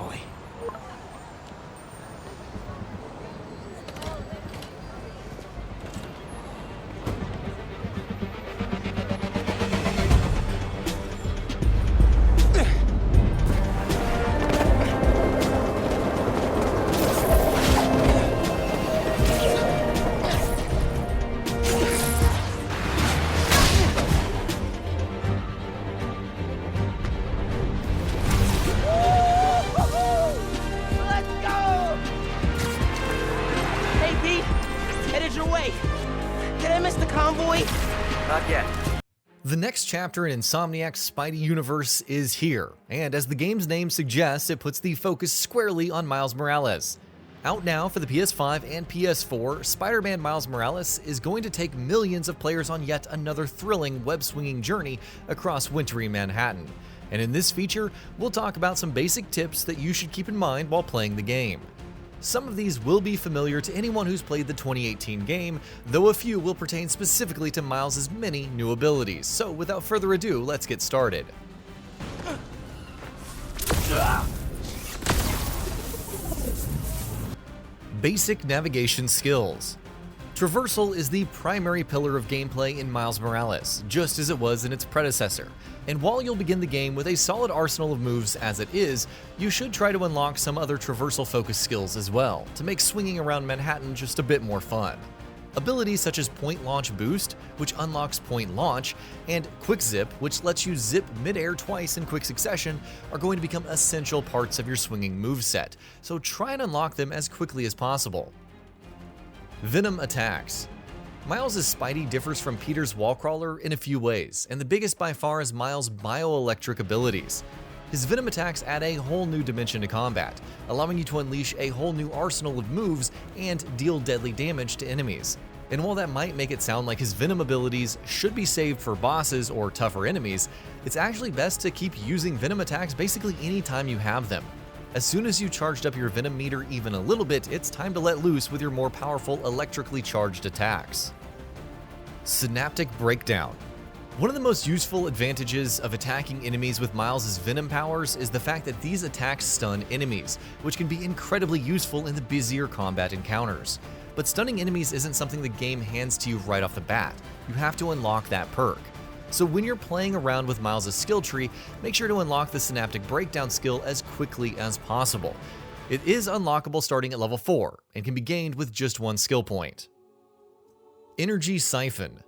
carefully. Not yet. The next chapter in Insomniac's Spidey universe is here, and as the game's name suggests, it puts the focus squarely on Miles Morales. Out now for the PS5 and PS4, Spider-Man Miles Morales is going to take millions of players on yet another thrilling web-swinging journey across wintry Manhattan. And in this feature, we'll talk about some basic tips that you should keep in mind while playing the game. Some of these will be familiar to anyone who's played the 2018 game, though a few will pertain specifically to Miles' many new abilities. So without further ado, let's get started. Basic navigation skills. Traversal is the primary pillar of gameplay in Miles Morales, just as it was in its predecessor. And while you'll begin the game with a solid arsenal of moves as it is, you should try to unlock some other traversal-focused skills as well, to make swinging around Manhattan just a bit more fun. Abilities such as Point Launch Boost, which unlocks Point Launch, and Quick Zip, which lets you zip mid-air twice in quick succession, are going to become essential parts of your swinging moveset, so try and unlock them as quickly as possible. Venom attacks. Miles' Spidey differs from Peter's Wallcrawler in a few ways, and the biggest by far is Miles' bioelectric abilities. His Venom attacks add a whole new dimension to combat, allowing you to unleash a whole new arsenal of moves and deal deadly damage to enemies. And while that might make it sound like his Venom abilities should be saved for bosses or tougher enemies, it's actually best to keep using Venom attacks basically anytime you have them. As soon as you charged up your Venom meter even a little bit, it's time to let loose with your more powerful electrically charged attacks. Synaptic Breakdown. One of the most useful advantages of attacking enemies with Miles' Venom powers is the fact that these attacks stun enemies, which can be incredibly useful in the busier combat encounters. But stunning enemies isn't something the game hands to you right off the bat. You have to unlock that perk. So when you're playing around with Miles' skill tree, make sure to unlock the Synaptic Breakdown skill as quickly as possible. It is unlockable starting at level 4, and can be gained with just one skill point. Energy Siphon.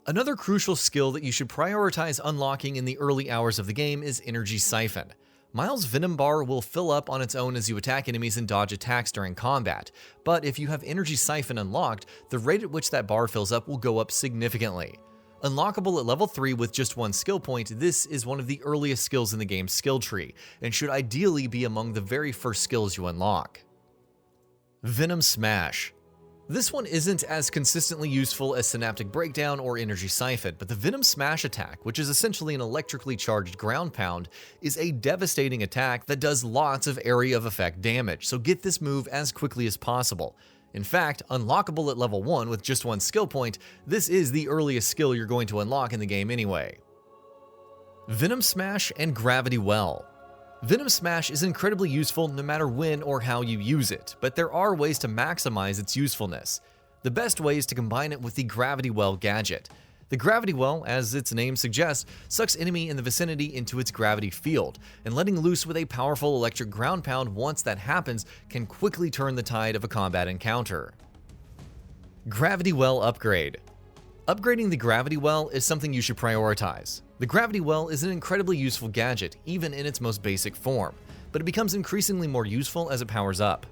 Another crucial skill that you should prioritize unlocking in the early hours of the game is Energy Siphon. Miles' Venom Bar will fill up on its own as you attack enemies and dodge attacks during combat, but if you have Energy Siphon unlocked, the rate at which that bar fills up will go up significantly. Unlockable at level 3 with just one skill point, this is one of the earliest skills in the game's skill tree, and should ideally be among the very first skills you unlock. Venom Smash. This one isn't as consistently useful as Synaptic Breakdown or Energy Siphon, but the Venom Smash attack, which is essentially an electrically charged ground pound, is a devastating attack that does lots of area of effect damage, so get this move as quickly as possible. In fact, unlockable at level 1 with just one skill point, this is the earliest skill you're going to unlock in the game anyway. Venom Smash and Gravity Well. Venom Smash is incredibly useful no matter when or how you use it, but there are ways to maximize its usefulness. The best way is to combine it with the Gravity Well gadget. The Gravity Well, as its name suggests, sucks enemy in the vicinity into its gravity field, and letting loose with a powerful electric ground pound once that happens can quickly turn the tide of a combat encounter. Gravity Well Upgrade. Upgrading the Gravity Well is something you should prioritize. The Gravity Well is an incredibly useful gadget, even in its most basic form, but it becomes increasingly more useful as it powers up.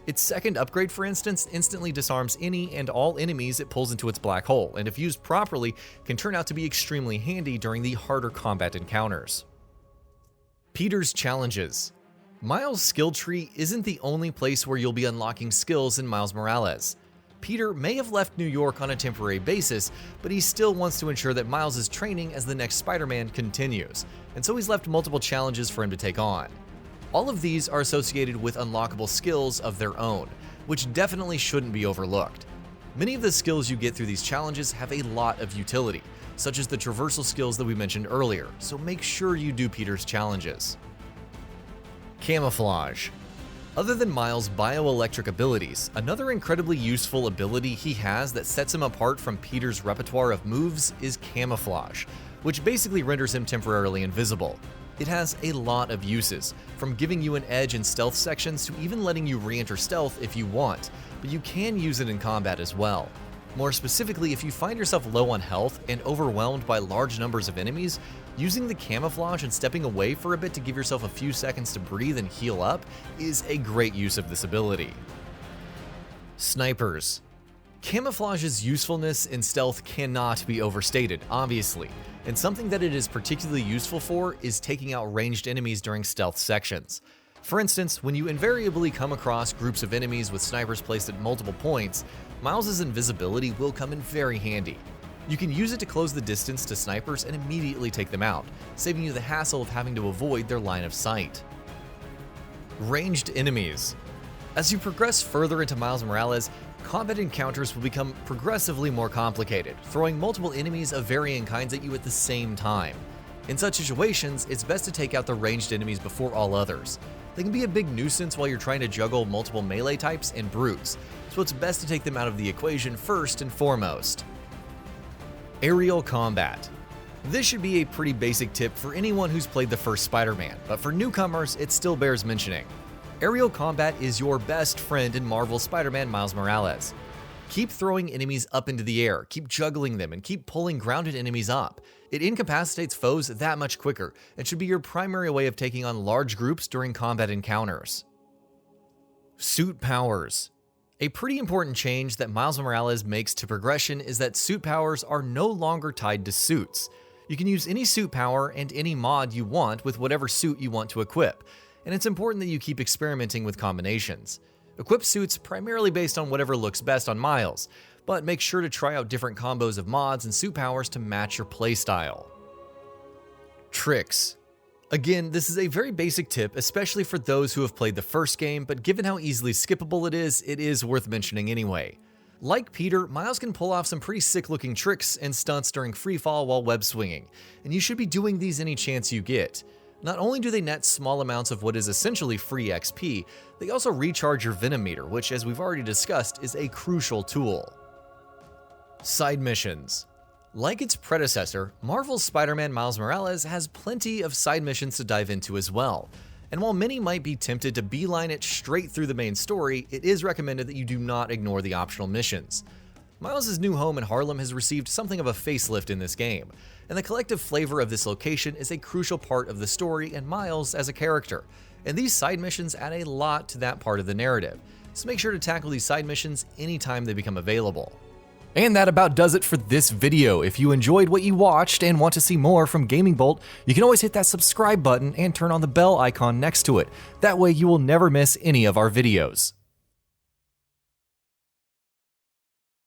Its second upgrade, for instance, instantly disarms any and all enemies it pulls into its black hole, and if used properly, can turn out to be extremely handy during the harder combat encounters. Peter's Challenges. Miles' skill tree isn't the only place where you'll be unlocking skills in Miles Morales. Peter may have left New York on a temporary basis, but he still wants to ensure that Miles' training as the next Spider-Man continues, and so he's left multiple challenges for him to take on. All of these are associated with unlockable skills of their own, which definitely shouldn't be overlooked. Many of the skills you get through these challenges have a lot of utility, such as the traversal skills that we mentioned earlier, so make sure you do Peter's challenges. Camouflage. Other than Miles' bioelectric abilities, another incredibly useful ability he has that sets him apart from Peter's repertoire of moves is camouflage, which basically renders him temporarily invisible. It has a lot of uses, from giving you an edge in stealth sections to even letting you re-enter stealth if you want, but you can use it in combat as well. More specifically, if you find yourself low on health and overwhelmed by large numbers of enemies, using the camouflage and stepping away for a bit to give yourself a few seconds to breathe and heal up is a great use of this ability. Snipers. Camouflage's usefulness in stealth cannot be overstated, obviously, and something that it is particularly useful for is taking out ranged enemies during stealth sections. For instance, when you invariably come across groups of enemies with snipers placed at multiple points, Miles' invisibility will come in very handy. You can use it to close the distance to snipers and immediately take them out, saving you the hassle of having to avoid their line of sight. Ranged enemies. As you progress further into Miles Morales, combat encounters will become progressively more complicated, throwing multiple enemies of varying kinds at you at the same time. In such situations, it's best to take out the ranged enemies before all others. They can be a big nuisance while you're trying to juggle multiple melee types and brutes, so it's best to take them out of the equation first and foremost. Aerial combat. This should be a pretty basic tip for anyone who's played the first Spider-Man, but for newcomers, it still bears mentioning. Aerial combat is your best friend in Marvel's Spider-Man Miles Morales. Keep throwing enemies up into the air, keep juggling them, and keep pulling grounded enemies up. It incapacitates foes that much quicker, and should be your primary way of taking on large groups during combat encounters. Suit powers. A pretty important change that Miles Morales makes to progression is that suit powers are no longer tied to suits. You can use any suit power and any mod you want with whatever suit you want to equip, and it's important that you keep experimenting with combinations. Equip suits primarily based on whatever looks best on Miles, but make sure to try out different combos of mods and suit powers to match your playstyle. Tricks. Again, this is a very basic tip, especially for those who have played the first game, but given how easily skippable it is worth mentioning anyway. Like Peter, Miles can pull off some pretty sick-looking tricks and stunts during freefall while web swinging, and you should be doing these any chance you get. Not only do they net small amounts of what is essentially free XP, they also recharge your VENOM meter, which, as we've already discussed, is a crucial tool. Side missions. Like its predecessor, Marvel's Spider-Man Miles Morales has plenty of side missions to dive into as well. And while many might be tempted to beeline it straight through the main story, it is recommended that you do not ignore the optional missions. Miles' new home in Harlem has received something of a facelift in this game, and the collective flavor of this location is a crucial part of the story and Miles as a character, and these side missions add a lot to that part of the narrative, so make sure to tackle these side missions anytime they become available. And that about does it for this video. If you enjoyed what you watched and want to see more from Gaming Bolt, you can always hit that subscribe button and turn on the bell icon next to it. That way you will never miss any of our videos.